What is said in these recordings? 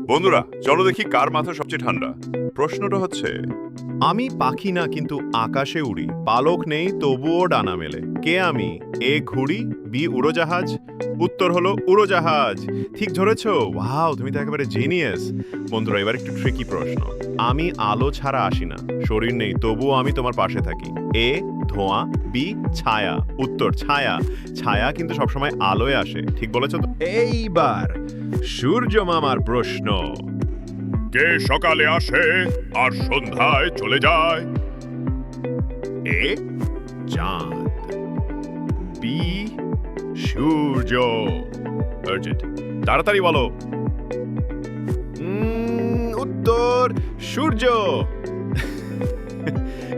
বন্ধুরা, চলো দেখি কার মাথা সবচেয়ে ঠান্ডা। প্রশ্নটা হচ্ছে, আমি পাখি না, কিন্তু আকাশে উড়ি, পালক নেই তবুও ডানা মেলে, কে আমি? এ ঘুড়ি, বি উড়োজাহাজ। উত্তর হলো উড়োজাহাজ। ঠিক ধরেছো, ওয়াও, তুমি তো একেবারে জিনিয়াস। বন্ধুরা, এবার একটু ট্রিকি প্রশ্ন। আমি আলো ছাড়া আসি না, শরীর নেই তবুও আমি তোমার পাশে থাকি, এ ধোঁয়া, বি ছায়া। উত্তর ছায়া। ছায়া কিন্তু সবসময় আলোয় আসে, ঠিক বলেছো তো। এইবার সূর্য মামার প্রশ্ন। কে সকালে আসে আর সন্ধ্যায় চলে যায়? এ চাঁদ, বি সূর্য। আর্জেন্ট, তাড়াতাড়ি বলো। উত্তর সূর্য।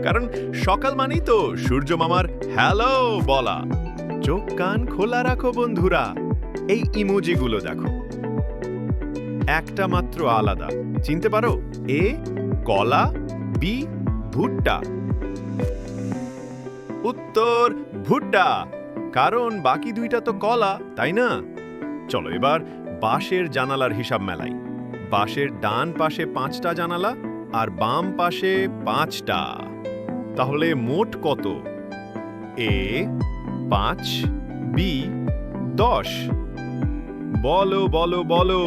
কারণ সকাল মানেই তো সূর্য মামার হ্যালো বলা। চোখ কান খোলা রাখো বন্ধুরা, এই ইমোজিগুলো দেখো, একটা মাত্র আলাদা, চিনতে পারো? এ কলা, বি ভুট্টা। উত্তর ভুট্টা, কারণ বাকি দুইটা তো কলা, তাই না? চলো এবার বাঁশের জানালার হিসাব মেলাই। বাঁশের ডান পাশে 5টা জানালা আর বাম পাশে 5টা, তাহলে মোট কত? এ 5, বি 10। বলো বলো বলো।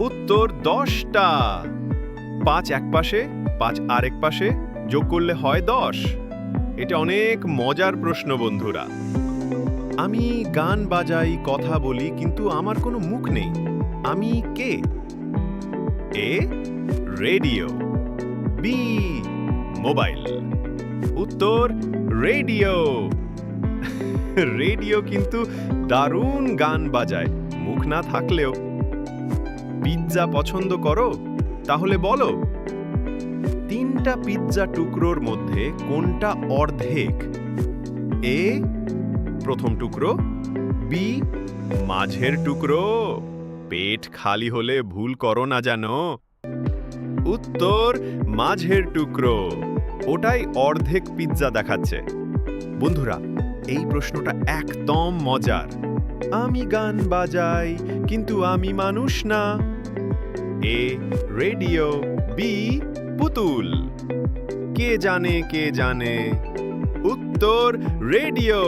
উত্তর 10টা। 5 এক পাশে, 5 আরেক পাশে, যোগ করলে হয় 10। এটা অনেক মজার প্রশ্ন বন্ধুরা। আমি গান বাজাই, কথা বলি, কিন্তু আমার কোনো মুখ নেই, আমি কে? এ রেডিও, বি মোবাইল। উত্তর রেডিও। রেডিও কিন্তু দারুণ গান বাজায়, মুখ না থাকলেও। পিৎজা পছন্দ করো? তাহলে বলো, 3টা পিৎজা টুকরোর মধ্যে কোনটা অর্ধেক? এ প্রথম টুকরো, বি মাঝের টুকরো। পেট খালি হলে ভুল করো না জানো। উত্তর মাঝের টুকরো, ওটাই অর্ধেক পিৎজা দেখাচ্ছে। বন্ধুরা, এই প্রশ্নটা একদম মজার। আমি গান বাজাই, কিন্তু আমি মানুষ না। এ রেডিও, বি পুতুল। কে জানে কে জানে? উত্তর রেডিও।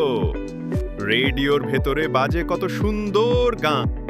রেডিওর ভেতরে বাজে কত সুন্দর গান।